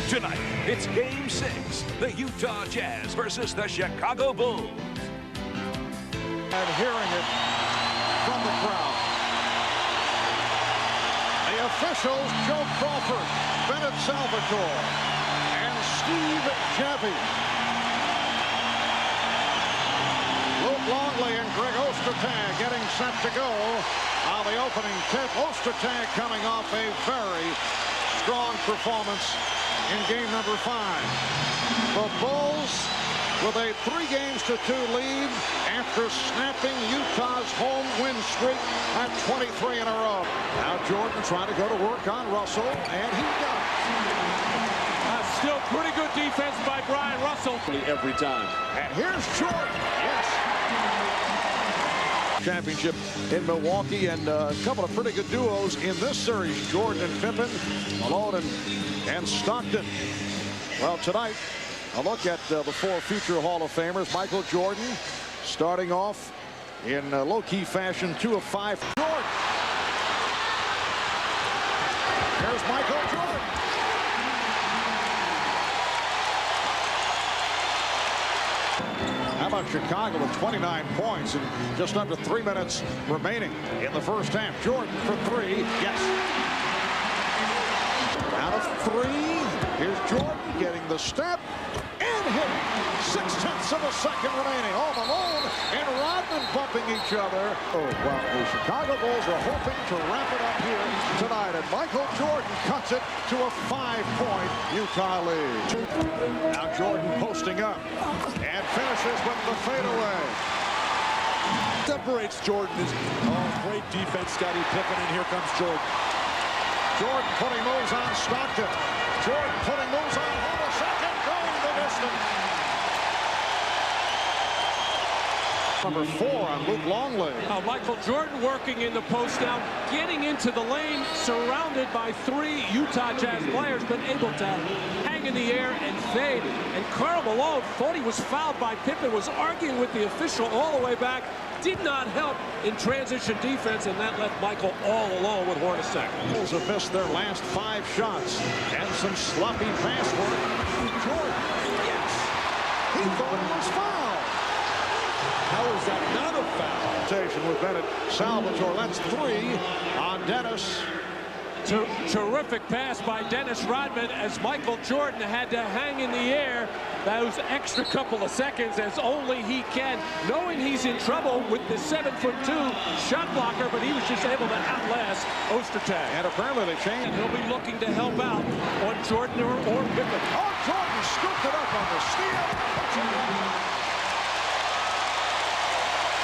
Tonight, it's Game 6, the Utah Jazz versus the Chicago Bulls. And hearing it from the crowd. The officials, Joe Crawford, Bennett Salvatore, and Steve Javy. Luke Longley and Greg Ostertag getting set to go on the opening tip. Ostertag coming off a very strong performance in game number 5. The Bulls with a 3-2 lead after snapping Utah's home win streak at 23 in a row. Now Jordan trying to go to work on Russell, and he got it. Still pretty good defense by Brian Russell. Every time. And here's Jordan. Yes. Championship in Milwaukee, and a couple of pretty good duos in this series. Jordan and Pippen, Malone and Stockton. Well, tonight, a look at the 4 future Hall of Famers. Michael Jordan starting off in low-key fashion, 2 of 5. Jordan. Here's Michael Jordan. How about Chicago with 29 points and just under 3 minutes remaining in the first half? Jordan for 3. Yes. Out of 3. Here's Jordan getting the step and hitting. 0.6 of a second remaining. Oh, Malone and Rodman bumping each other. Oh, well, the Chicago Bulls are hoping to wrap it up here tonight. And Michael Jordan cuts it to a 5-point Utah lead. Now Jordan posting up and finishes with the fadeaway. Separates Jordan. Great defense, Scottie Pippen, and here comes Jordan. Jordan putting moves on Stockton. Jordan putting moves on Hornacek, going the distance. Number 4 on Luke Longley. Michael Jordan working in the post now, getting into the lane, surrounded by 3 Utah Jazz players, but able to hang in the air and fade. And Karl Malone thought he was fouled by Pippen, was arguing with the official all the way back. Did not help in transition defense, and that left Michael all alone with Hornacek. Bulls have missed their last 5 shots, and some sloppy pass work. Jordan, yes, he thought it was foul. How is that not a foul? With Bennett Salvatore, that's 3 on Dennis. Terrific pass by Dennis Rodman as Michael Jordan had to hang in the air those extra couple of seconds as only he can, knowing he's in trouble with the 7'2" shot blocker, but he was just able to outlast Ostertag. And apparently they changed. And he'll be looking to help out on Jordan or Pippen. Oh, Jordan scooped it up on the steal.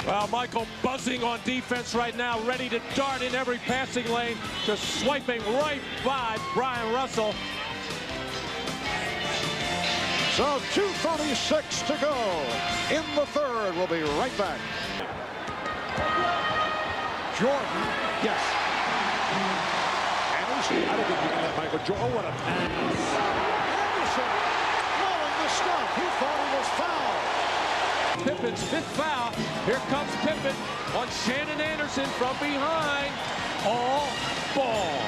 Well, Michael buzzing on defense right now, ready to dart in every passing lane, just swiping right by Brian Russell. So 2:36 to go in the third. We'll be right back. Jordan, yes. Anderson, I don't think you can let Michael Jordan. Oh, what a pass. Anderson blowing the stuff. He thought he was fouled. Pippen's 5th foul. Here comes Pippen on Shannon Anderson from behind. All ball.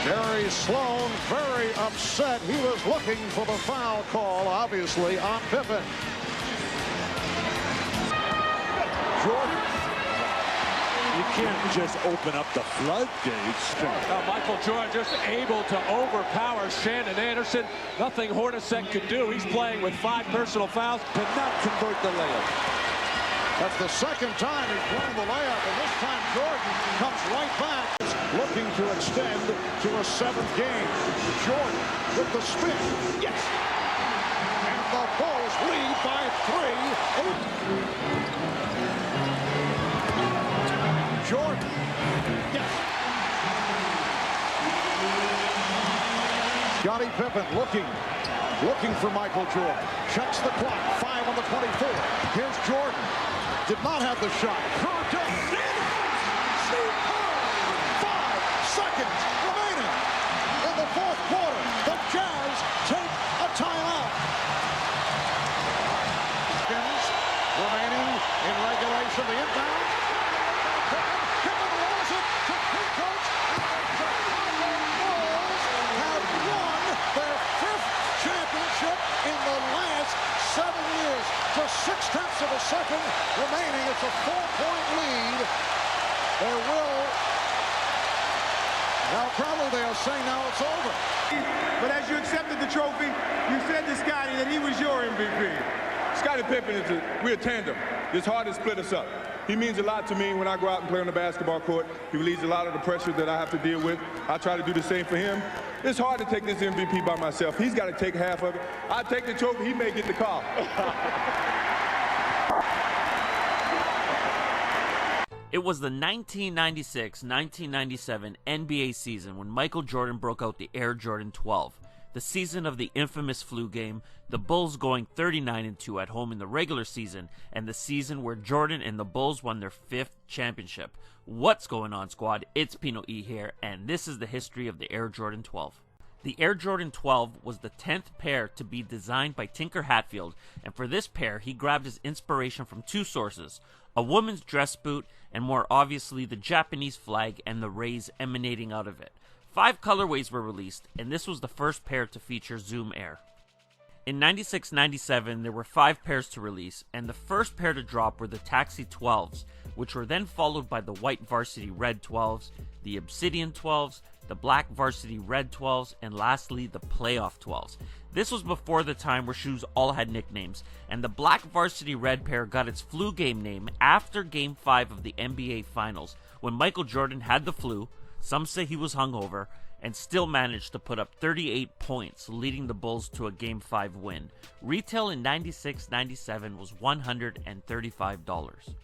Jerry Sloan very upset. He was looking for the foul call, obviously, on Pippen. Jordan. You can't just open up the floodgates. Michael Jordan just able to overpower Shannon Anderson. Nothing Hornacek could do. He's playing with 5 personal fouls. Could not convert the layup. That's the second time he's blown the layup, and this time Jordan comes right back, looking to extend to a 7th game. Jordan with the spin. Yes. And the Bulls lead by 3. Jordan. Yes. Scottie Pippen looking for Michael Jordan. Checks the clock. 5 on the 24. Here's Jordan. Did not have the shot. Curved up. Steve Kerr. 5 seconds remaining in the 4th quarter. The Jazz take a timeout. Remaining in regulation. The inbound. Pippen rolls it to Kukoc. Now probably they'll say now it's over. But as you accepted the trophy, you said to Scotty that he was your MVP. Scottie Pippen we're a tandem. It's hard to split us up. He means a lot to me when I go out and play on the basketball court. He relieves a lot of the pressure that I have to deal with. I try to do the same for him. It's hard to take this MVP by myself. He's got to take half of it. I take the trophy, he may get the car. It was the 1996-1997 NBA season when Michael Jordan broke out the Air Jordan 12. The season of the infamous flu game, the Bulls going 39-2 at home in the regular season, and the season where Jordan and the Bulls won their 5th championship. What's going on, squad? It's PinoE here, and this is the history of the Air Jordan 12. The Air Jordan 12 was the 10th pair to be designed by Tinker Hatfield, and for this pair, he grabbed his inspiration from 2 sources: a woman's dress boot, and more obviously the Japanese flag and the rays emanating out of it. 5 colorways were released, and this was the first pair to feature Zoom Air. In 96-97, there were 5 pairs to release, and the first pair to drop were the Taxi 12s, which were then followed by the White Varsity Red 12s, the Obsidian 12s, the Black Varsity Red 12s, and lastly, the Playoff 12s. This was before the time where shoes all had nicknames, and the Black Varsity Red pair got its flu game name after Game 5 of the NBA Finals, when Michael Jordan had the flu, some say he was hungover, and still managed to put up 38 points, leading the Bulls to a Game 5 win. Retail in 96-97 was $135.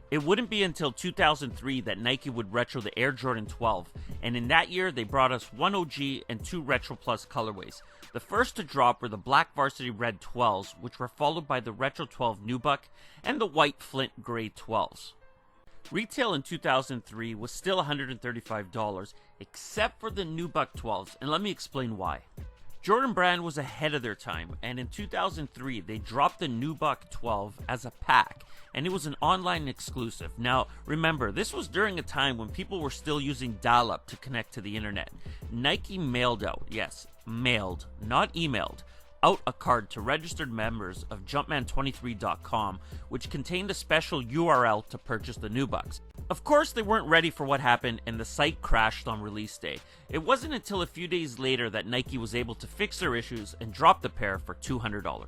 It wouldn't be until 2003 that Nike would retro the Air Jordan 12, and in that year they brought us 1 OG and 2 Retro Plus colorways. The first to drop were the Black Varsity Red 12s, which were followed by the Retro 12 Nubuck and the White Flint Gray 12s. Retail in 2003 was still $135, except for the Nubuck 12s, and let me explain why. Jordan Brand was ahead of their time, and in 2003 they dropped the Nubuck 12 as a pack, and it was an online exclusive. Now, remember, this was during a time when people were still using dial-up to connect to the internet. Nike mailed out, yes, mailed, not emailed, out a card to registered members of Jumpman23.com, which contained a special URL to purchase the Nubucks. Of course, they weren't ready for what happened, and the site crashed on release day. It wasn't until a few days later that Nike was able to fix their issues and drop the pair for $200.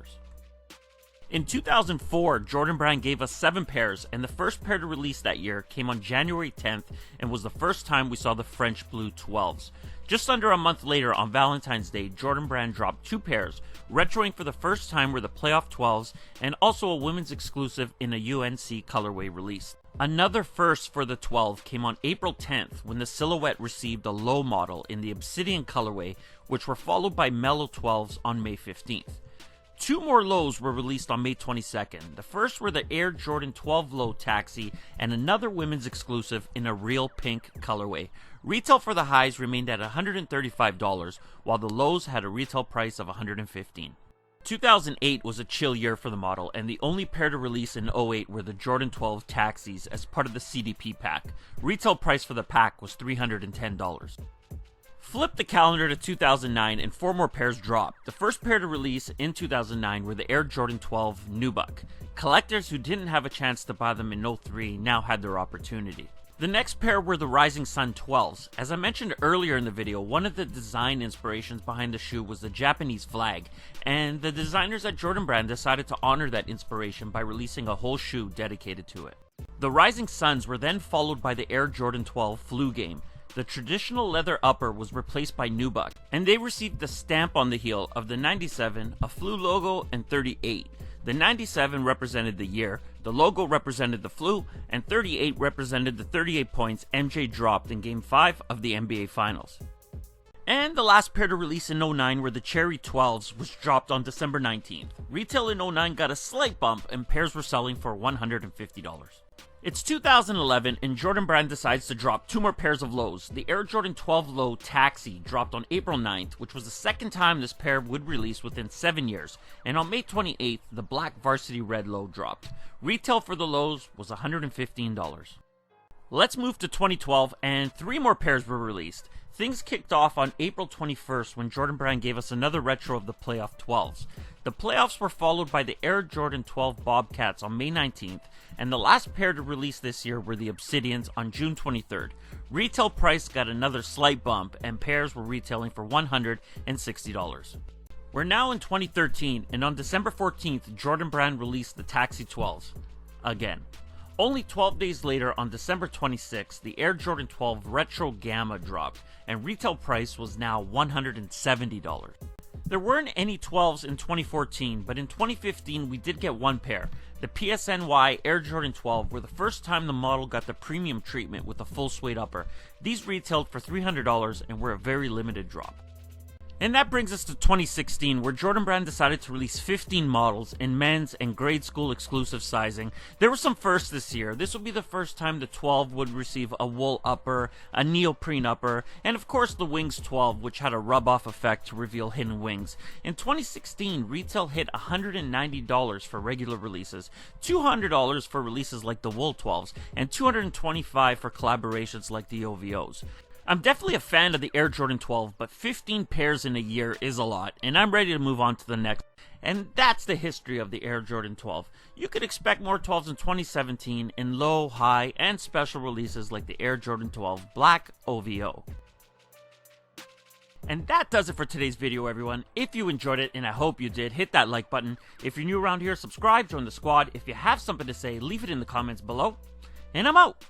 In 2004, Jordan Brand gave us 7 pairs, and the first pair to release that year came on January 10th and was the first time we saw the French Blue 12s. Just under a month later, on Valentine's Day, Jordan Brand dropped 2 pairs. Retroing for the first time were the Playoff 12s, and also a women's exclusive in a UNC colorway release. Another first for the 12 came on April 10th, when the silhouette received a low model in the Obsidian colorway, which were followed by Mellow 12s on May 15th. 2 more lows were released on May 22nd. The first were the Air Jordan 12 Low Taxi and another women's exclusive in a real pink colorway. Retail for the highs remained at $135, while the lows had a retail price of $115. 2008 was a chill year for the model, and the only pair to release in 08 were the Jordan 12 Taxis as part of the CDP pack. Retail price for the pack was $310. Flip the calendar to 2009 and 4 more pairs dropped. The first pair to release in 2009 were the Air Jordan 12 Nubuck. Collectors who didn't have a chance to buy them in 03 now had their opportunity. The next pair were the Rising Sun 12s. As I mentioned earlier in the video, one of the design inspirations behind the shoe was the Japanese flag, and the designers at Jordan Brand decided to honor that inspiration by releasing a whole shoe dedicated to it. The Rising Suns were then followed by the Air Jordan 12 Flu Game. The traditional leather upper was replaced by Nubuck, and they received the stamp on the heel of the 97, a flu logo, and 38. The 97 represented the year, the logo represented the flu, and 38 represented the 38 points MJ dropped in Game 5 of the NBA Finals. And the last pair to release in 09 were the Cherry 12s, which dropped on December 19th. Retail in 09 got a slight bump, and pairs were selling for $150. It's 2011, and Jordan Brand decides to drop 2 more pairs of lows. The Air Jordan 12 Low Taxi dropped on April 9th, which was the second time this pair would release within 7 years, and on May 28th, the Black Varsity Red Low dropped. Retail for the lows was $115. Let's move to 2012, and 3 more pairs were released. Things kicked off on April 21st when Jordan Brand gave us another retro of the playoff 12s. The playoffs were followed by the Air Jordan 12 Bobcats on May 19th, and the last pair to release this year were the Obsidians on June 23rd. Retail price got another slight bump, and pairs were retailing for $160. We're now in 2013, and on December 14th, Jordan Brand released the Taxi 12s. Again. Only 12 days later, on December 26th, the Air Jordan 12 Retro Gamma dropped, and retail price was now $170. There weren't any 12s in 2014, but in 2015 we did get one pair. The PSNY Air Jordan 12 were the first time the model got the premium treatment with a full suede upper. These retailed for $300 and were a very limited drop. And that brings us to 2016, where Jordan Brand decided to release 15 models in men's and grade school exclusive sizing. There were some firsts this year. This would be the first time the 12 would receive a wool upper, a neoprene upper, and of course the Wings 12, which had a rub-off effect to reveal hidden wings. In 2016, retail hit $190 for regular releases, $200 for releases like the wool 12s, and $225 for collaborations like the OVOs. I'm definitely a fan of the Air Jordan 12, but 15 pairs in a year is a lot, and I'm ready to move on to the next. And that's the history of the Air Jordan 12. You could expect more 12s in 2017 in low, high, and special releases like the Air Jordan 12 Black OVO. And that does it for today's video, everyone. If you enjoyed it, and I hope you did, hit that like button. If you're new around here, subscribe, join the squad. If you have something to say, leave it in the comments below. And I'm out!